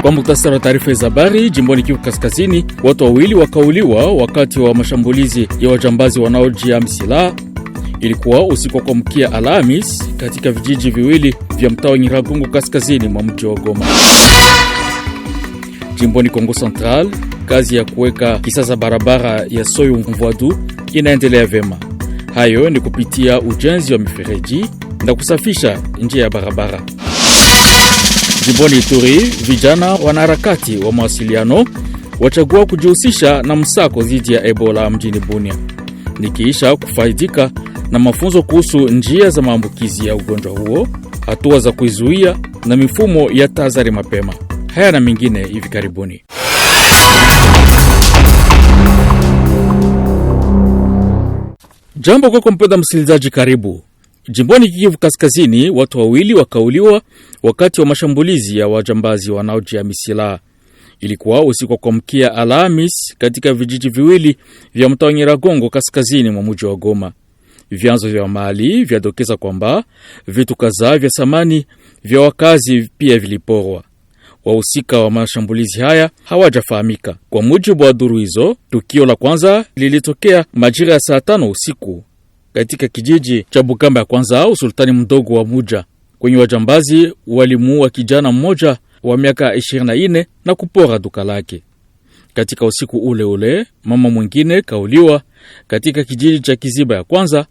Kwa muhtasari wa taarifa za habari, jimboni Kivu Kaskazini, watu wawili wakauliwa wakati wa mashambulizi ya wajambazi wanaojihami silaha. Ilikuwa usiku wa kuamkia Alhamis katika vijiji viwili vya mtaa wa Nyiragongo kaskazini mwa mji wa Goma. Jimboni Kongo Central, kazi ya kuweka kisasa barabara ya Soyo Mvwadu inaendelea vema. Hayo ni kupitia ujenzi wa mifereji na kusafisha njia ya barabara. Jimboni Ituri, vijana wanaharakati wa mawasiliano wachagua kujihusisha na msako dhidi ya Ebola mjini Bunia, nikiisha kufaidika na mafunzo kuhusu njia za maambukizi ya ugonjwa huo, hatua za kuizuia na mifumo ya tahadhari mapema. Haya na mengine hivi karibuni. Jambo kwa mpenda msikilizaji, karibu. Jimboni Kivu Kaskazini, watu wawili wakauliwa wakati wa mashambulizi ya wajambazi wanaojihami silaha. Ilikuwa usiku wa kuamkia Alhamis katika vijiji viwili vya mtaa wa Nyiragongo kaskazini mwa mji wa Goma. Vyanzo vya mahali vyadokeza kwamba vitu kadhaa vya samani vya wakazi pia viliporwa. Wahusika wa mashambulizi haya hawajafahamika. Kwa mujibu wa duru hizo, tukio la kwanza lilitokea majira ya saa 5 usiku katika kijiji cha Bukamba ya kwanza, usultani mdogo wa Muja, kwenye wajambazi walimuua kijana mmoja wa miaka 24 na kupora duka lake. Katika usiku ule ule, mama mwingine kauliwa katika kijiji cha Kiziba ya kwanza,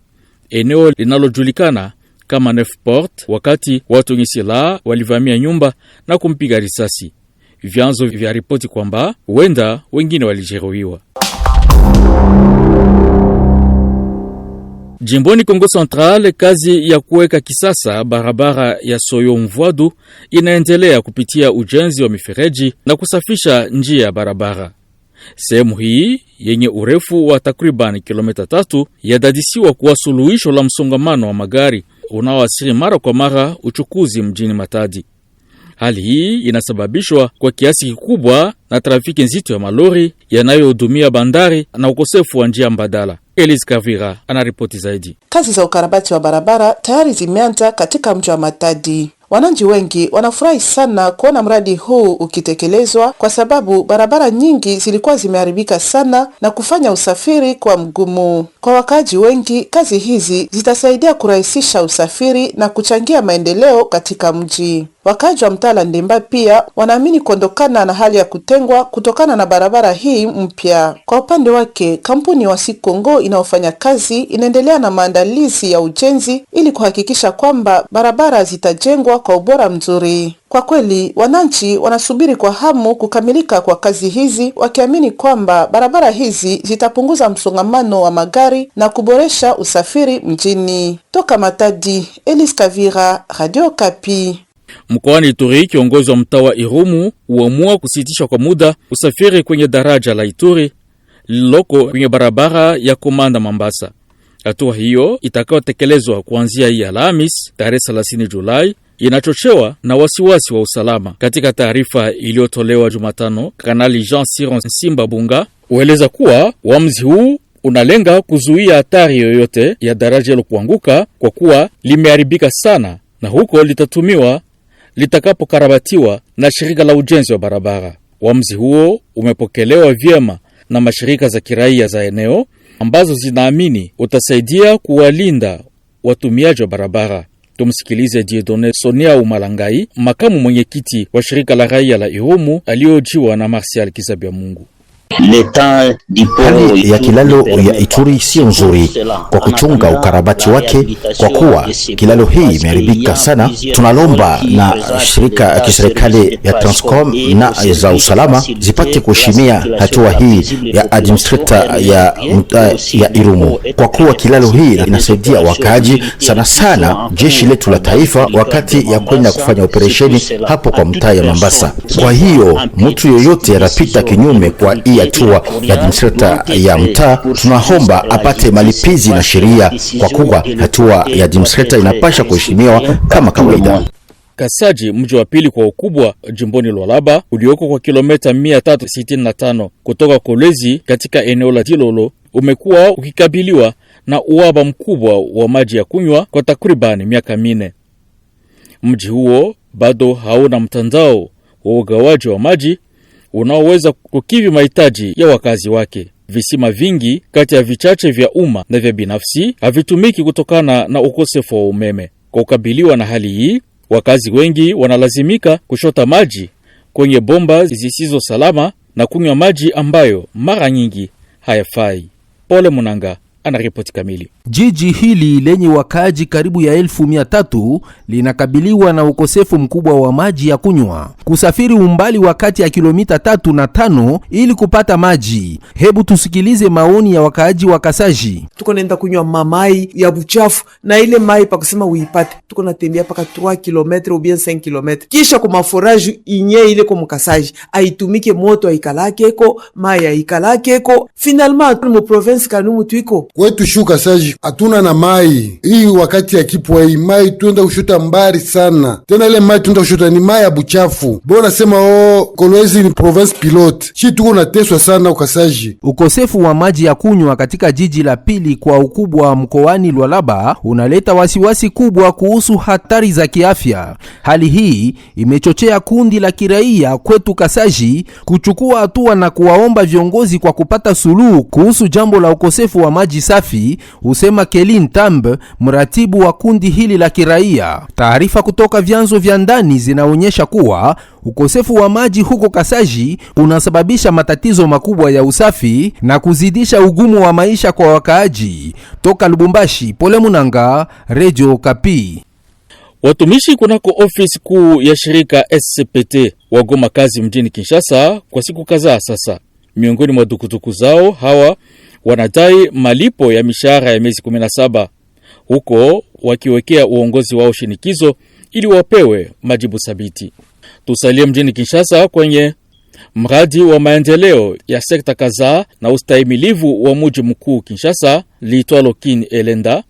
eneo linalojulikana kama Neufport, wakati watu wenye silaha walivamia nyumba na kumpiga risasi. Vyanzo vya ripoti kwamba huenda wengine walijeruhiwa. Jimboni Kongo Central, kazi ya kuweka kisasa barabara ya Soyo Mvwadu inaendelea kupitia ujenzi wa mifereji na kusafisha njia ya barabara. Sehemu hii yenye urefu wa takriban kilomita 3 yadadisiwa kuwa suluhisho la msongamano wa magari unaoathiri mara kwa mara uchukuzi mjini Matadi. Hali hii inasababishwa kwa kiasi kikubwa na trafiki nzito ya malori yanayohudumia bandari na ukosefu wa njia mbadala. Elise Kavira anaripoti zaidi. Kazi za ukarabati wa barabara tayari zimeanza katika mji wa Matadi. Wananchi wengi wanafurahi sana kuona mradi huu ukitekelezwa, kwa sababu barabara nyingi zilikuwa zimeharibika sana na kufanya usafiri kwa mgumu. Kwa wakazi wengi, kazi hizi zitasaidia kurahisisha usafiri na kuchangia maendeleo katika mji. Wakazi wa mtaa Ndemba pia wanaamini kuondokana na hali ya kutengwa kutokana na barabara hii mpya. Kwa upande wake, kampuni wa Sikongo inayofanya kazi inaendelea na maandalizi ya ujenzi ili kuhakikisha kwamba barabara zitajengwa kwa ubora mzuri. Kwa kweli, wananchi wanasubiri kwa hamu kukamilika kwa kazi hizi, wakiamini kwamba barabara hizi zitapunguza msongamano wa magari na kuboresha usafiri mjini. Toka Matadi, Elise Kavira, Radio Kapi. Mkoani Ituri, kiongozi wa mtaa wa Irumu uamua kusitisha kwa muda usafiri kwenye daraja la Ituri lililoko kwenye barabara ya Komanda Mambasa. Hatua hiyo itakayotekelezwa kuanzia hii Alhamis tarehe 30 Julai inachochewa na wasiwasi wa usalama. Katika taarifa iliyotolewa Jumatano, Kanali Jean Siron Simba Bunga ueleza kuwa uamuzi huu unalenga kuzuia hatari yoyote ya daraja hilo kuanguka kwa kuwa limeharibika sana na huko litatumiwa litakapokarabatiwa na shirika la ujenzi wa barabara. Uamuzi huo umepokelewa vyema na mashirika za kiraia za eneo ambazo zinaamini utasaidia kuwalinda watumiaji wa barabara. Tumsikilize Dieudonné Sonia Umalangai, makamu mwenyekiti wa shirika la raia la Irumu, aliojiwa na Martial Kizabia Mungu. Hali ya kilalo ya Ituri sio nzuri kwa kuchunga ukarabati wake, kwa kuwa kilalo hii imeharibika sana. Tunalomba na shirika ya kiserikali ya Transcom na za usalama zipate kuheshimia hatua hii ya administrator ya Irumu, kwa kuwa kilalo hii inasaidia wakaji sana sana jeshi letu la taifa wakati ya kwenda kufanya operesheni hapo kwa mtaa ya Mambasa. Kwa hiyo mtu yoyote anapita kinyume kwa hii hatua ya administrator ya mtaa, tunaomba apate malipizi na sheria, kwa kuwa hatua ya administrator inapasha kuheshimiwa kama kawaida. Kasaji, mji wa pili kwa ukubwa jimboni Lualaba, ulioko kwa kilomita 365 kutoka Kolwezi katika eneo la Tilolo, umekuwa ukikabiliwa na uhaba mkubwa wa maji ya kunywa kwa takribani miaka 4. Mji huo bado hauna mtandao wa ugawaji wa maji unaoweza kukidhi mahitaji ya wakazi wake. Visima vingi kati ya vichache vya umma na vya binafsi havitumiki kutokana na ukosefu wa umeme. Kwa kukabiliwa na hali hii, wakazi wengi wanalazimika kushota maji kwenye bomba zisizo salama na kunywa maji ambayo mara nyingi hayafai. Pole Munanga anaripoti kamili. Jiji hili lenye wakaaji karibu ya 1300 linakabiliwa na ukosefu mkubwa wa maji ya kunywa. Kusafiri umbali wakati ya kilomita 3 na 5 ili kupata maji. Hebu tusikilize maoni ya wakaaji wa Kasaji. Tuko naenda kunywa mamai ya buchafu na ile mai pa kusema uipate. Tuko natembea paka 3 km ou bien 5 km. Kisha kwa maforage inye ile kwa mkasaji. Aitumike moto aikalakeko, mai aikalakeko. Finalement mu province kanumu tuiko. Kwetu shuka Kasaji hatuna na mai. Hii wakati ya kipwa hii mai tuenda kushuta mbari sana. Tena ile mai tuenda kushuta ni mai ya buchafu. Bona sema Kolwezi ni province pilote. Shi tuko nateswa sana ukasaji. Ukosefu wa maji ya kunywa katika jiji la pili kwa ukubwa mkoani Lualaba unaleta wasiwasi kubwa kuhusu hatari za kiafya. Hali hii imechochea kundi la kiraia kwetu Kasaji kuchukua hatua na kuwaomba viongozi kwa kupata suluhu kuhusu jambo la ukosefu wa maji safi, usema Kelin Tamb, mratibu wa kundi hili la kiraia. Taarifa kutoka vyanzo vya ndani zinaonyesha kuwa ukosefu wa maji huko Kasaji unasababisha matatizo makubwa ya usafi na kuzidisha ugumu wa maisha kwa wakaaji. Toka Lubumbashi, Pole Munanga, Radio Kapi. Watumishi kunako ofisi kuu ya shirika SCPT wagoma kazi mjini Kinshasa kwa siku kadhaa sasa. Miongoni mwa dukuduku zao hawa wanadai malipo ya mishahara ya miezi 17, huko wakiwekea uongozi wao shinikizo ili wapewe majibu thabiti. Tusalie mjini Kinshasa kwenye mradi wa maendeleo ya sekta kadhaa na ustahimilivu wa mji mkuu Kinshasa liitwalo Kin Elenda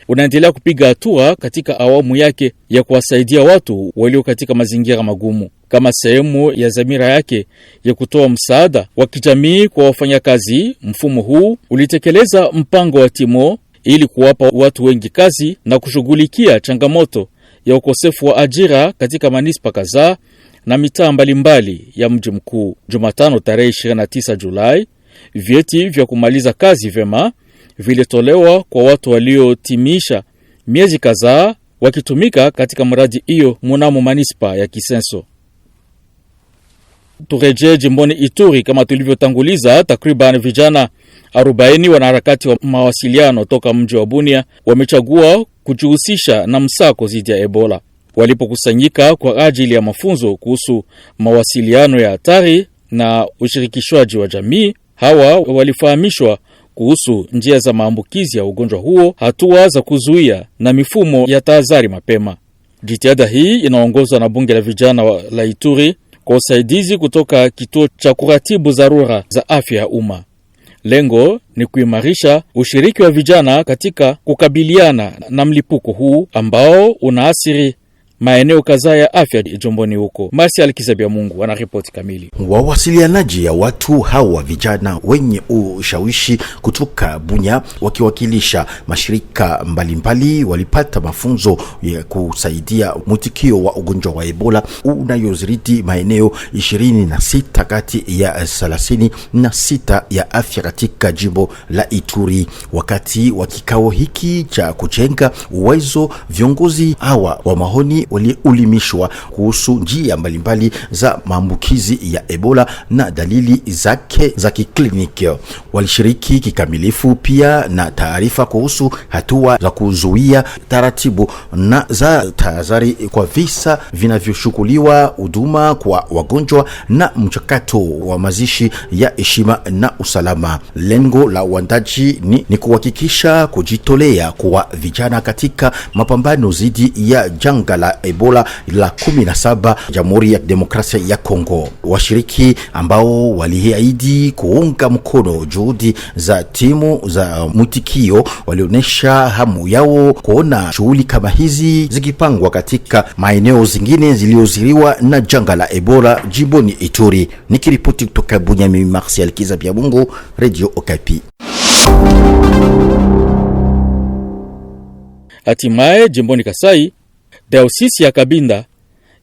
unaendelea kupiga hatua katika awamu yake ya kuwasaidia watu walio katika mazingira magumu. Kama sehemu ya dhamira yake ya kutoa msaada wa kijamii kwa wafanyakazi, mfumo huu ulitekeleza mpango wa Timo ili kuwapa watu wengi kazi na kushughulikia changamoto ya ukosefu wa ajira katika manispa kadhaa na mitaa mbalimbali ya mji mkuu. Jumatano tarehe 29 Julai, vyeti vya kumaliza kazi vema vilitolewa kwa watu waliotimisha miezi kadhaa wakitumika katika mradi hiyo mnamo manispa ya Kisenso. Turejee jimboni Ituri. Kama tulivyotanguliza, takriban vijana 40 wanaharakati wa mawasiliano toka mji wa Bunia wamechagua kujihusisha na msako dhidi ya Ebola. Walipokusanyika kwa ajili ya mafunzo kuhusu mawasiliano ya hatari na ushirikishwaji wa jamii, hawa walifahamishwa kuhusu njia za maambukizi ya ugonjwa huo, hatua za kuzuia na mifumo ya tahadhari mapema. Jitihada hii inaongozwa na bunge la vijana la Ituri kwa usaidizi kutoka kituo cha kuratibu dharura za afya ya umma. Lengo ni kuimarisha ushiriki wa vijana katika kukabiliana na mlipuko huu ambao unaathiri maeneo kadhaa ya afya jomboni huko. Martial Kizabiamungu anaripoti kamili. Wawasilianaji ya watu hawa vijana wenye ushawishi kutoka Bunya wakiwakilisha mashirika mbalimbali walipata mafunzo ya kusaidia mwitikio wa ugonjwa wa Ebola unayozidi maeneo 26 kati ya 36 ya afya katika jimbo la Ituri. Wakati wa kikao hiki cha kujenga uwezo, viongozi hawa wa mahoni waliulimishwa kuhusu njia mbalimbali za maambukizi ya Ebola na dalili zake za kikliniki. Walishiriki kikamilifu pia na taarifa kuhusu hatua za kuzuia, taratibu na za tahadhari kwa visa vinavyochukuliwa, huduma kwa wagonjwa na mchakato wa mazishi ya heshima na usalama. Lengo la uandaji ni kuhakikisha kujitolea kwa vijana katika mapambano dhidi ya janga la Ebola la 17 Jamhuri ya Demokrasia ya Kongo. Washiriki ambao waliahidi kuunga mkono juhudi za timu za mwitikio walionyesha hamu yao kuona shughuli kama hizi zikipangwa katika maeneo zingine zilizoziriwa na janga la Ebola jimboni Ituri. Nikiripoti kutoka Bunya, mimi Martial Kizabiamungu, Radio Okapi. Hatimaye jimboni Kasai, Dayosisi ya Kabinda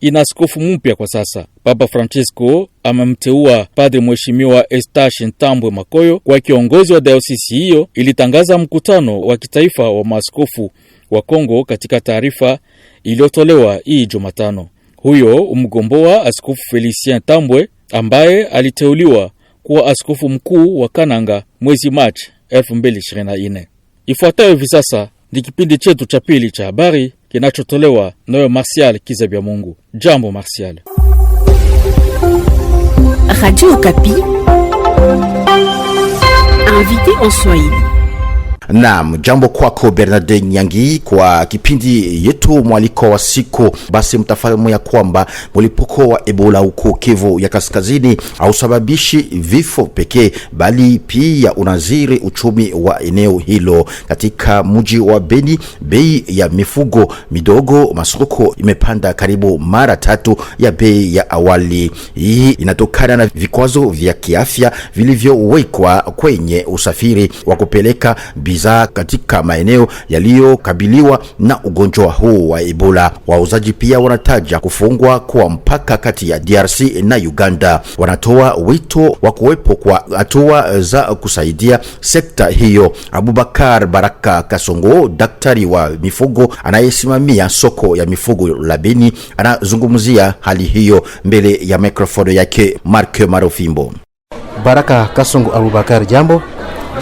ina askofu mpya kwa sasa. Papa Francisco amemteua Padre Mheshimiwa Eustache Ntambwe Makoyo kwa kiongozi wa dayosisi hiyo, ilitangaza mkutano wa kitaifa wa maaskofu wa Kongo katika taarifa iliyotolewa hii Jumatano. Huyo umgomboa Askofu Felicien Tambwe ambaye aliteuliwa kuwa askofu mkuu wa Kananga mwezi Machi 2024. Ifuatayo hivi sasa ni kipindi chetu cha pili cha habari kinachotolewa nayo Martial Kizabyamungu. Jambo Martial. Radio Okapi. Invité en Swahili. Naam, jambo kwako Bernard Nyangi. Kwa kipindi yetu mwaliko wa siku, basi mtafahamu ya kwamba mlipuko wa Ebola huko Kivu ya Kaskazini hausababishi vifo pekee, bali pia unaziri uchumi wa eneo hilo. Katika mji wa Beni, bei ya mifugo midogo masoko imepanda karibu mara 3 ya bei ya awali. Hii inatokana na vikwazo vya kiafya vilivyowekwa kwenye usafiri wa kupeleka katika maeneo yaliyokabiliwa na ugonjwa huu wa Ebola. Wauzaji pia wanataja kufungwa kwa mpaka kati ya DRC na Uganda. Wanatoa wito wa kuwepo kwa hatua za kusaidia sekta hiyo. Abubakar Baraka Kasongo, daktari wa mifugo anayesimamia soko ya mifugo la Beni, anazungumzia hali hiyo mbele ya mikrofoni yake Mark Marofimbo. Baraka Kasongo Abubakar, jambo.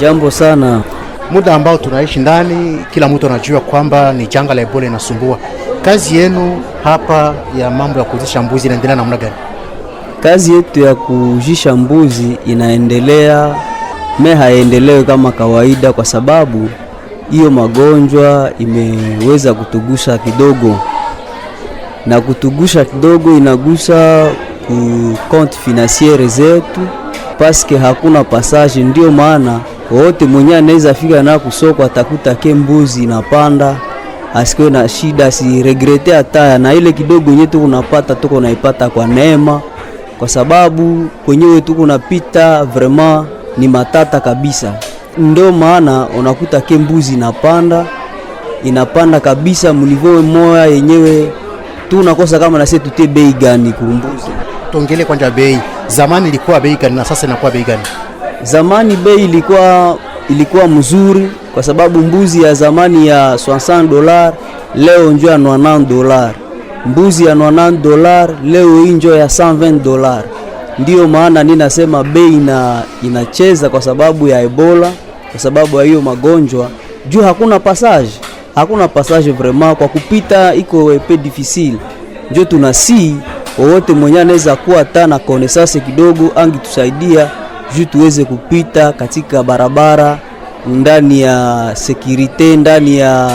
Jambo sana. Muda ambao tunaishi ndani, kila mtu anajua kwamba ni janga la Ebola inasumbua. Kazi yenu hapa ya mambo ya kuzisha mbuzi inaendelea namna gani? Kazi yetu ya kujisha mbuzi inaendelea, haendelee kama kawaida, kwa sababu hiyo magonjwa imeweza kutugusha kidogo, na kutugusha kidogo inagusa ku compte financier zetu, paske hakuna passage. Ndio maana wote mwenye anaweza fika na kusoko atakuta mbuzi inapanda, asiko na shida, si regrete hata na ile kidogo yenyewe tunapata, tuko naipata kwa neema, kwa sababu kwenyewe tuko napita vraiment ni matata kabisa. Ndio maana unakuta mbuzi inapanda kabisa mlivyo moya yenyewe tunakosa kama na sisi tutie bei gani kumbuzi. Tuongele kwanza bei. Zamani ilikuwa bei gani na sasa inakuwa bei gani? Zamani bei ilikuwa mzuri, kwa sababu mbuzi ya zamani ya $60 leo njo ya $90. Mbuzi ya $90 leo njo ya $120. Ndio maana ninasema bei inacheza kwa sababu ya Ebola, kwa sababu ya hiyo magonjwa. Juu hakuna passage vraiment kwa kupita, iko peu difficile. Njo tunasi wote mwenye anaweza kuwa tana connaissance kidogo angitusaidia juu tuweze kupita katika barabara ndani ya securite, ndani ya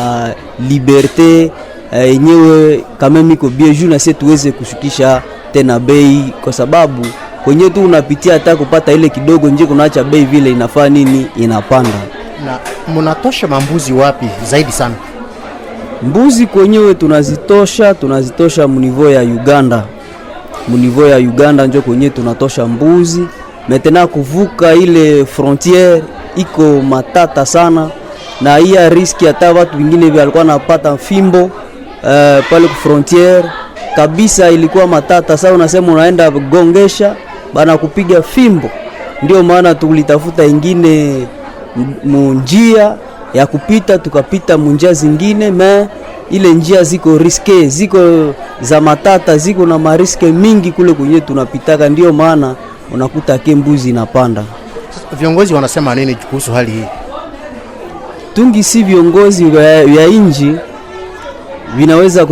liberte yenyewe kama miko bien, juu na sisi tuweze kushukisha tena bei, kwa sababu kwenye tu unapitia hata kupata ile kidogo nje kunaacha bei vile inafaa nini inapanda. Na mnatosha mambuzi wapi zaidi sana? Mbuzi kwenyewe tunazitosha mnivo ya Uganda. Mnivo ya Uganda njo kwenye tunatosha mbuzi. Metena kuvuka ile frontiere iko matata sana, na hii riski hata watu wengine walikuwa napata fimbo pale ku frontiere kabisa, ilikuwa matata. Sasa unasema unaenda gongesha bana kupiga fimbo. Ndio maana tulitafuta ingine njia ya kupita, tukapita njia zingine, ile njia ziko riske, ziko za matata, ziko na mariske mingi kule kwenye tunapitaka. Ndio maana unakuta mbuzi inapanda. Viongozi wanasema nini kuhusu hali hii? Tungi si viongozi ya inji vinaweza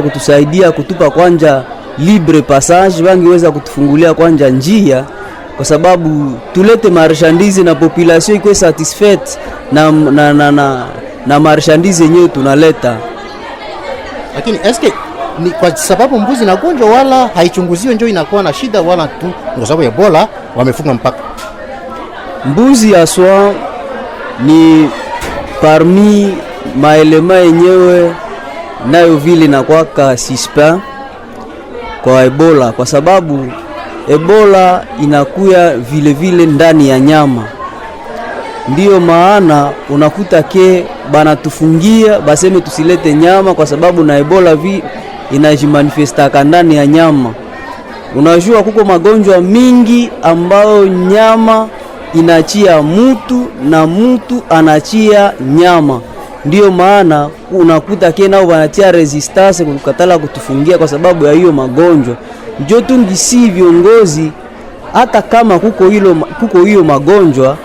kutusaidia kutupa kwanja libre passage, wangeweza kutufungulia kwanja njia, kwa sababu tulete marchandise na population iko satisfaite na marchandise yenyewe tunaleta. Lakini eske ni kwa sababu mbuzi na gonjwa wala haichunguziwe ndio inakuwa na shida, wala tu kwa sababu Ebola wamefunga mpaka? Mbuzi aswa ni parmi maelema yenyewe nayo vile na kwaka suspect kwa Ebola, kwa sababu Ebola inakuya vile ndani ya nyama. Ndiyo maana unakuta bana tufungia baseme tusilete nyama, kwa sababu na Ebola inajimanifestaka ndani ya nyama. Unajua kuko magonjwa mingi ambao nyama inachia mutu na mutu anachia nyama. Ndiyo maana unakuta kena wanatia resistance kukatala kutufungia kwa sababu ya hiyo magonjwa. Ndio tungisi viongozi hata kama kuko hiyo magonjwa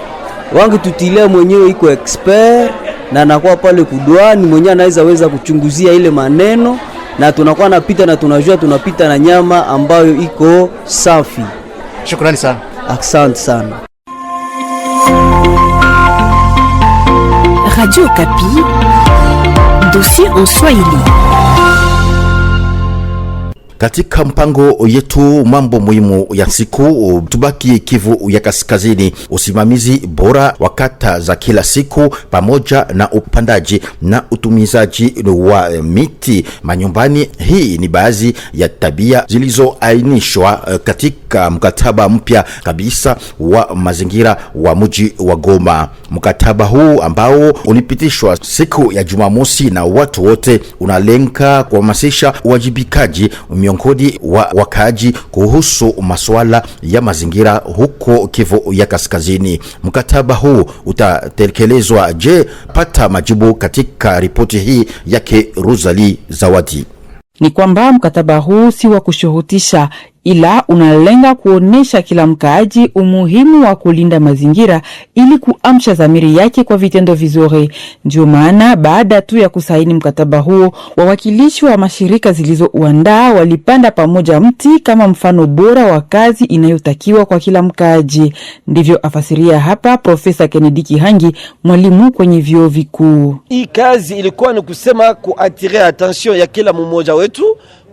wangi tutilia mwenyewe iko expert na anakuwa pale kudwani mwenyewe anaweza kuchunguzia ile maneno na tunakuwa napita na tunajua tunapita na nyama ambayo iko safi. Shukrani sana. Asante sana. Radio Okapi, dossier en Swahili. Katika mpango yetu mambo muhimu ya siku, tubaki Kivu ya Kaskazini. Usimamizi bora wa kata za kila siku pamoja na upandaji na utumizaji wa miti manyumbani. Hii ni baadhi ya tabia zilizoainishwa katika mkataba mpya kabisa wa mazingira wa mji wa Goma. Mkataba huu ambao ulipitishwa siku ya Jumamosi na watu wote unalenga kuhamasisha uwajibikaji miongoni wa wakaji kuhusu masuala ya mazingira huko Kivu ya Kaskazini. Mkataba huu utatekelezwa je? Pata majibu katika ripoti hii yake Rosalie Zawadi. Ni kwamba mkataba huu si wa kushurutisha, ila unalenga kuonesha kila mkaaji umuhimu wa kulinda mazingira ili kuamsha dhamiri yake kwa vitendo vizuri. Ndio maana baada tu ya kusaini mkataba huo, wawakilishi wa mashirika zilizouandaa walipanda pamoja mti kama mfano bora wa kazi inayotakiwa kwa kila mkaaji. Ndivyo afasiria hapa Profesa Kennedy Kihangi, mwalimu kwenye vyuo vikuu. Hii kazi ilikuwa ni kusema kuatire attention ya kila mmoja wetu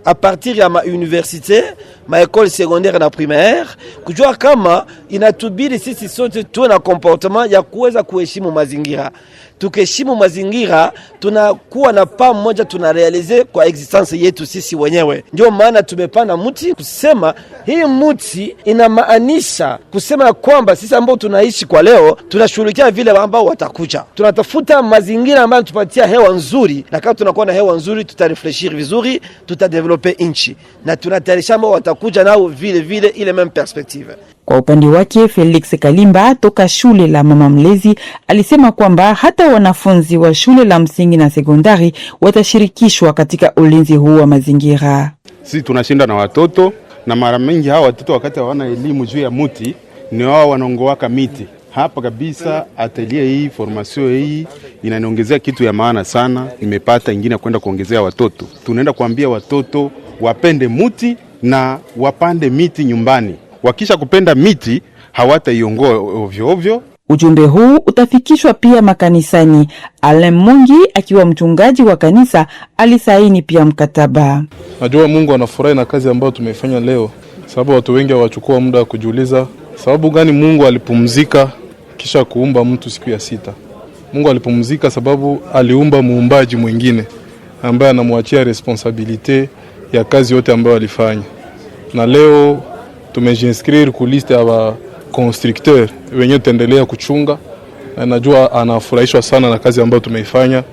a partir ya universite, école secondaire na primaire, kujua kama inatubidi sisi sote tuwe na comportement ya kuweza kuheshimu mazingira. Tukiheshimu mazingira, tunakuwa na pa mmoja tunarealize kwa existence yetu sisi wenyewe. Ndio maana tumepanda mti kusema hii mti inamaanisha kusema kwamba sisi ambao tunaishi kwa leo tunashughulikia vile ambao watakuja. Tunatafuta mazingira ambayo tupatia hewa nzuri, na kama tunakuwa na hewa nzuri tutarefleshir vizuri, tutadevelope inchi, na tunatayarisha ambao watakuja nao vile ile même perspective. Kwa upande wake Felix Kalimba toka shule la Mama Mlezi alisema kwamba hata wanafunzi wa shule la msingi na sekondari watashirikishwa katika ulinzi huu wa mazingira. Sisi tunashinda na watoto, na mara mingi hao watoto wakati hawana elimu juu ya miti ni wao wanaongoaka miti. Hapa kabisa atelier hii, formation hii inaniongezea kitu ya maana sana. Nimepata ingine kwenda kuongezea watoto. Tunaenda kuambia watoto wapende miti na wapande miti nyumbani. Wakisha kupenda miti hawataiongoa ovyo ovyo. Ujumbe huu utafikishwa pia makanisani. Alain Mungi akiwa mchungaji wa kanisa alisaini pia mkataba. Najua Mungu anafurahi na kazi ambayo tumefanya leo, sababu watu wengi hawachukua muda wa kujiuliza sababu gani Mungu alipumzika kisha kuumba mtu siku ya 6. Mungu alipumzika sababu aliumba muumbaji mwingine ambaye anamwachia responsibility ya kazi yote ambayo alifanya. Na leo tumejinscrire ku liste ya constructeur wenye tuendelea kuchunga, na najua anafurahishwa sana na kazi ambayo tumeifanya.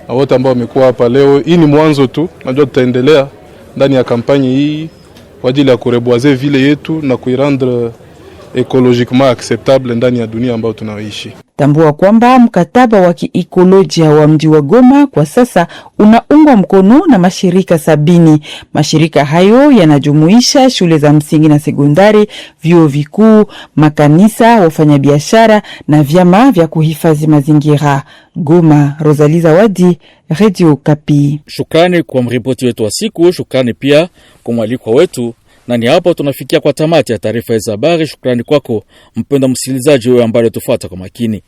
Na wote ambao wamekuwa hapa leo, hii ni mwanzo tu. Najua tutaendelea ndani ya kampanya hii kwa ajili ya kureboiser vile yetu na kuirendre ecologiquement acceptable ndani ya dunia ambayo tunaishi. Tambua kwamba mkataba wa kiikolojia wa mji wa Goma kwa sasa unaungwa mkono na mashirika 70. Mashirika hayo yanajumuisha shule za msingi na sekondari, vyuo vikuu, makanisa, wafanyabiashara na vyama vya kuhifadhi mazingira. Goma, Rosalie Zawadi, Radio Okapi. Shukrani kwa mripoti wetu wa siku, shukrani pia kwa mwaliko wetu. Na ni hapo tunafikia kwa tamati ya taarifa ya habari. Shukrani kwako mpenda msikilizaji wewe ambaye tufuata kwa makini.